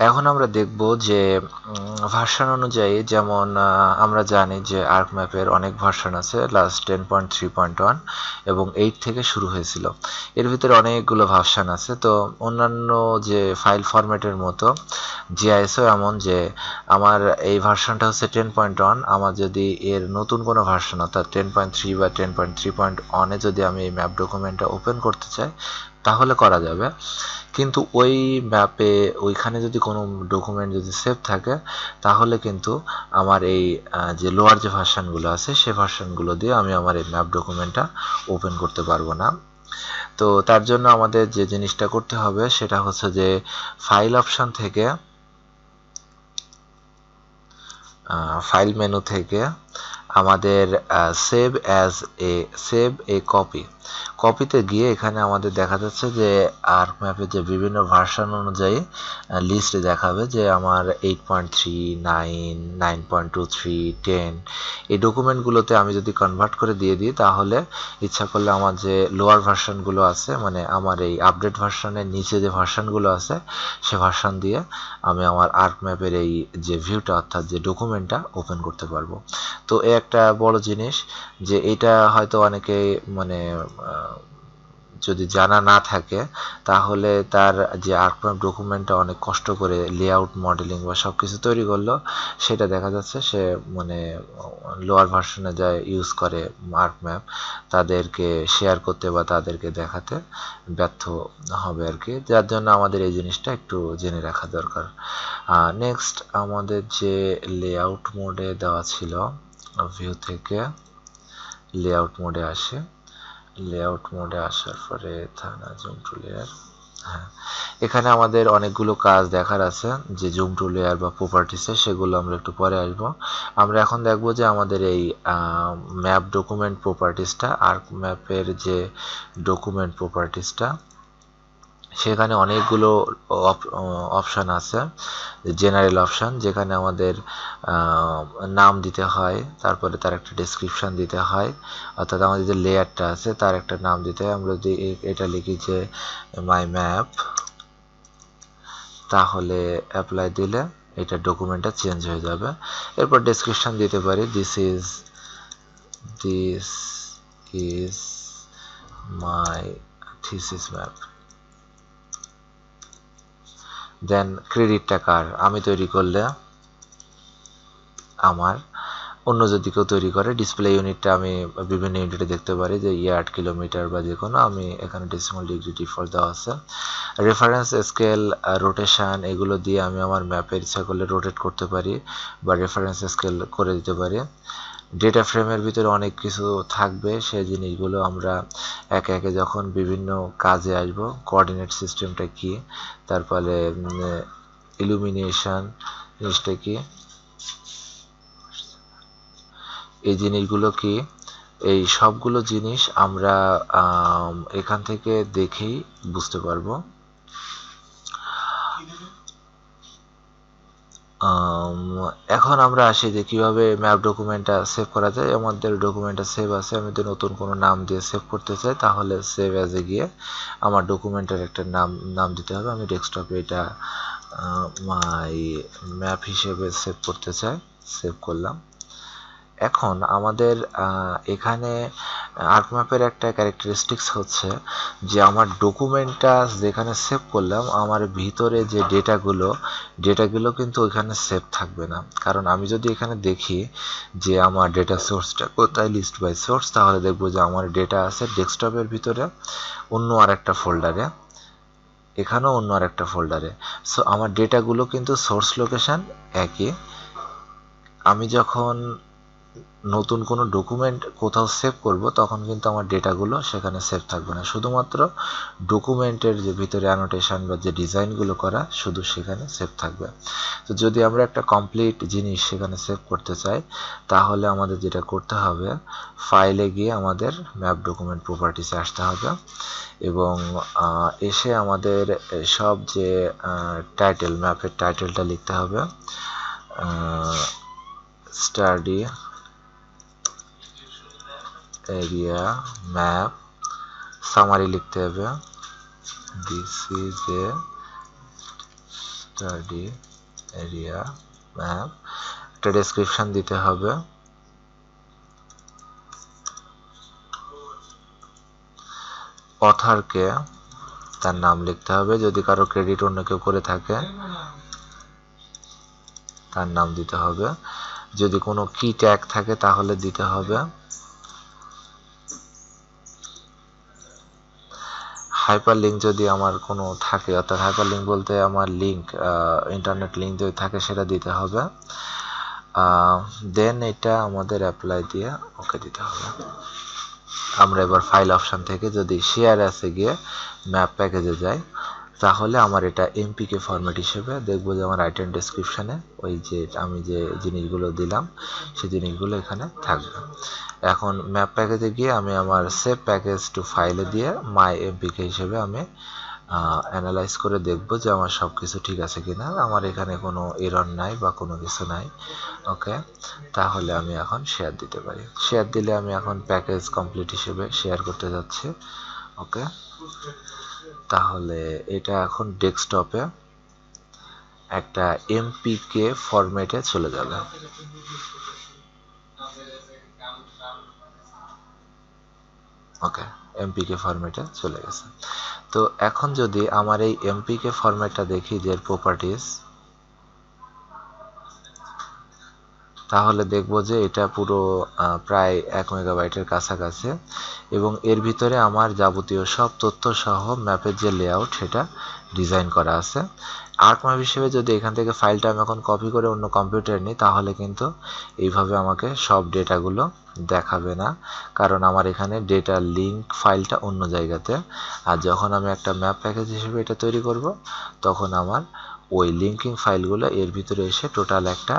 এখন আমরা দেখব যে ভার্সন অনুযায়ী, যেমন আমরা জানি যে আর্ক ম্যাপের অনেক ভার্সন আছে, লাস্ট 10.3.1 এবং 8 থেকে শুরু হয়েছিল। এর ভিতরে অনেকগুলো ভার্সন আছে। তো অন্যান্য যে ফাইল ফরম্যাটের মতো জিআইএসও এমন যে আমার এই ভার্সনটা হচ্ছে 10.1, আমার যদি এর নতুন কোনো ভার্সন অর্থাৎ 10.3 বা 10.3.1 যদি আমি এই ম্যাপ ডকুমেন্টটা ওপেন করতে চাই তাহলে করা যাবে। কিন্তু ওই ম্যাপে ওইখানে যদি কোনো ডকুমেন্ট যদি সেভ থাকে তাহলে কিন্তু আমার এই যে লোয়ার যে ভার্সনগুলো আছে সেই ভার্সনগুলো দিয়ে আমি আমার এই ম্যাপ ডকুমেন্টটা ওপেন করতে পারবো না। তো তার জন্য আমাদের যে জিনিসটা করতে হবে সেটা হচ্ছে যে ফাইল অপশন থেকে, ফাইল মেনু থেকে আমাদের সেভ এ কপিতে গিয়ে এখানে আমাদের দেখা যাচ্ছে যে আর্ক ম্যাপের যে বিভিন্ন ভার্সন অনুযায়ী লিস্ট দেখাবে যে আমার 8.3, 9, 9.23, 10 এই ডকুমেন্টগুলোতে আমি যদি কনভার্ট করে দিয়ে দিই তাহলে ইচ্ছা করলে আমার যে লোয়ার ভার্সনগুলো আছে, মানে আমার এই আপডেট ভার্সনের নিচে যে ভার্সনগুলো আছে সে ভার্সন দিয়ে আমি আমার আর্ক ম্যাপের এই যে ভিউটা অর্থাৎ যে ডকুমেন্টটা ওপেন করতে পারবো। তো এই একটা বড় জিনিস যে এটা হয়তো অনেকে মানে যদি জানা না থাকে তাহলে তার যে আর্কম্যাপ ডকুমেন্টটা অনেক কষ্ট করে লেআউট মডেলিং বা সব কিছু তৈরি করলো, সেটা দেখা যাচ্ছে সে মানে লোয়ার ভার্সনে যায় ইউজ করে আর্কম্যাপ, তাদেরকে শেয়ার করতে বা তাদেরকে দেখাতে ব্যর্থ হবে আর কি। যার জন্য আমাদের এই জিনিসটা একটু জেনে রাখা দরকার। নেক্সট আমাদের যে লেআউট মোডে দেওয়া ছিল, ভিউ থেকে লেআউট মোডে আসে, লেআউট মোডে আসার পরে থানা জুম টু লেয়ার, হ্যাঁ এখানে আমাদের অনেকগুলো কাজ দেখার আছে যে জুম টু লেয়ার বা প্রপার্টিসে, সেগুলো আমরা একটু পরে আসব। আমরা এখন দেখব যে আমাদের এই ম্যাপ ডকুমেন্ট প্রপার্টিসটা, আর্ক ম্যাপের যে ডকুমেন্ট প্রপার্টিসটা, সেখানে অনেকগুলো অপশান আছে। জেনারেল অপশান যেখানে আমাদের নাম দিতে হয়, তারপরে তার একটা ডেসক্রিপশান দিতে হয়, অর্থাৎ আমাদের যে লেয়ারটা আছে তার একটা নাম দিতে হয়। আমরা যদি এটা লিখি যে মাই ম্যাপ, তাহলে অ্যাপ্লাই দিলে এটা ডকুমেন্টটা চেঞ্জ হয়ে যাবে। এরপর ডেসক্রিপশান দিতে পারি, this is my thesis map. Then ক্রেডিটটা কার, আমি তৈরি করলে আমার, অন্য যদি কেউ তৈরি করে। ডিসপ্লে ইউনিটটা আমি বিভিন্ন ইউনিটে দেখতে পারি যে ইয়ার্ড, কিলোমিটার বা যে কোনো, আমি এখানে ডেসিমাল ডিগ্রি ডিফল্ট দেওয়া আছে। রেফারেন্স স্কেল, রোটেশন, এগুলো দিয়ে আমি আমার ম্যাপের ইচ্ছা করলে রোটেট করতে পারি বা রেফারেন্স স্কেল করে দিতে পারি। ডেটা ফ্রেমের ভিতরে অনেক কিছু থাকবে, সেই জিনিসগুলো আমরা একে একে যখন বিভিন্ন কাজে আসব, কোঅর্ডিনেট সিস্টেমটা কি, তারপরে ইলুমিনেশন জিনিসটা কি, এই জিনিসগুলো কি, এই সবগুলো জিনিস আমরা এখান থেকে দেখেই বুঝতে পারবো। এখন আমরা আসি যে কিভাবে ম্যাপ ডকুমেন্টটা সেভ করা যায়। আমাদের ডকুমেন্টটা সেভ আছে, আমি যদি নতুন কোনো নাম দিয়ে সেভ করতে চাই তাহলে সেভ অ্যাজে গিয়ে আমার ডকুমেন্টের একটা নাম দিতে হবে। আমি ডেস্কটপে এটা মাই ম্যাপ হিসেবে সেভ করতে চাই, সেভ করলাম। এখন আমাদের এখানে আর্ক ম্যাপের একটা ক্যারেক্টারিস্টিক্স হচ্ছে যে আমার ডকুমেন্টটা যেখানে সেভ করলাম আমার ভিতরে যে ডেটাগুলো কিন্তু ওইখানে সেভ থাকবে না। কারণ আমি যদি এখানে দেখি যে আমার ডেটা সোর্সটা কোথায়, লিস্ট বাই সোর্স, তাহলে দেখবো যে আমার ডেটা আছে ডেস্কটপের ভিতরে অন্য আরেকটা ফোল্ডারে, এখানেও অন্য আরেকটা ফোল্ডারে। সো আমার ডেটাগুলো কিন্তু সোর্স লোকেশন একই। আমি যখন নতুন কোনো ডকুমেন্ট কোথাও সেভ করব তখন কিন্তু আমার ডেটাগুলো সেখানে সেভ থাকবে না, শুধুমাত্র ডকুমেন্টের যে ভিতরে অ্যানোটেশন বা যে ডিজাইনগুলো করা শুধু সেখানে সেভ থাকবে। তো যদি আমরা একটা কমপ্লিট জিনিস সেখানে সেভ করতে চাই তাহলে আমাদের যেটা করতে হবে, ফাইলে গিয়ে আমাদের ম্যাপ ডকুমেন্ট প্রপার্টিসে আসতে হবে এবং এসে আমাদের সব যে টাইটেল, ম্যাপের টাইটেলটা লিখতে হবে, স্টাডি এরিয়া ম্যাপ, সামারি লিখতে হবে, this is a study area map, একটা ডেসক্রিপশন দিতে হবে, অথরকে তার নাম লিখতে হবে, যদি কারো ক্রেডিট অন্য কেউ করে থাকে তার নাম দিতে হবে, যদি কোনো কি ট্যাগ থাকে তাহলে দিতে হবে, হাইপার লিঙ্ক যদি আমার কোনো থাকে, অর্থাৎ হাইপার লিঙ্ক বলতে আমার লিঙ্ক ইন্টারনেট লিঙ্ক যদি থাকে সেটা দিতে হবে, দেন এটা আমাদের অ্যাপ্লাই দিয়ে ওকে দিতে হবে। আমরা এবার ফাইল অপশন থেকে যদি শেয়ার অ্যাসে গিয়ে ম্যাপ প্যাকেজে যাই তাহলে আমার এটা এমপিকে ফরম্যাট হিসেবে দেখবো যে আমার আইটেম ডেসক্রিপশনে ওই যে আমি যে জিনিসগুলো দিলাম সেই জিনিসগুলো এখানে থাকবে। এখন ম্যাপ প্যাকেজে গিয়ে আমি আমার সেভ প্যাকেজ টু ফাইলে দিয়ে মাই এমপিকে হিসেবে আমি অ্যানালাইজ করে দেখব যে আমার সব কিছু ঠিক আছে কিনা, আমার এখানে কোনো এরর নাই বা কোনো কিছু নাই। ওকে, তাহলে আমি এখন শেয়ার দিতে পারি। শেয়ার দিলে আমি এখন প্যাকেজ কমপ্লিট হিসেবে শেয়ার করতে যাচ্ছি। ওকে, তাহলে এটা এখন ডেস্কটপে একটা এমপিকে ফরম্যাটে চলে যাবে। ওকে, এমপিকে ফরম্যাটে চলে গেছে। তো এখন যদি আমার এই এমপিকে ফরম্যাটটা দেখি যে প্রপার্টিজ, তাহলে দেখব যে এটা পুরো প্রায় 1 মেগাবাইটের কাছাকাছি এবং এর ভিতরে আমার যাবতীয় সব তথ্য সহ ম্যাপের যে লেআউট সেটা ডিজাইন করা আছে। আর্ক ম্যাপ হিসেবে যদি এখান থেকে ফাইলটা আমি এখন কপি করে অন্য কম্পিউটারে নিই তাহলে কিন্তু এইভাবে আমাকে সব ডেটাগুলো দেখাবে না, কারণ আমার এখানে ডেটা লিঙ্ক ফাইলটা অন্য জায়গাতে। আর যখন আমি একটা ম্যাপ প্যাকেজ হিসেবে এটা তৈরি করব তখন আমার ওই লিঙ্কিং ফাইলগুলো এর ভিতরে এসে টোটাল একটা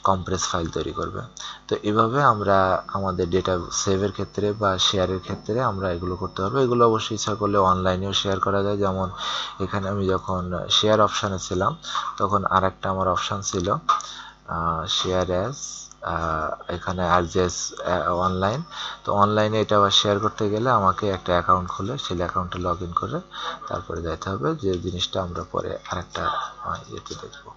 কম্প্রেস ফাইল তৈরি করবে। তো এভাবে আমরা আমাদের ডেটা সেভের ক্ষেত্রে বা শেয়ারের ক্ষেত্রে আমরা এগুলো করতে পারবো। এগুলো অবশ্যই ইচ্ছা করলে অনলাইনেও শেয়ার করা যায়, যেমন এখানে আমি যখন শেয়ার অপশানে ছিলাম তখন আর একটা আমার অপশান ছিল শেয়ার অ্যাজ, এখানে আরজেস অনলাইন। তো অনলাইনে এটা আবার শেয়ার করতে গেলে আমাকে একটা অ্যাকাউন্ট খুলে সেই অ্যাকাউন্টে লগ ইন করে তারপরে যাইতে হবে, যে জিনিসটা আমরা পরে আরেকটা ইয়েতে দেখবো।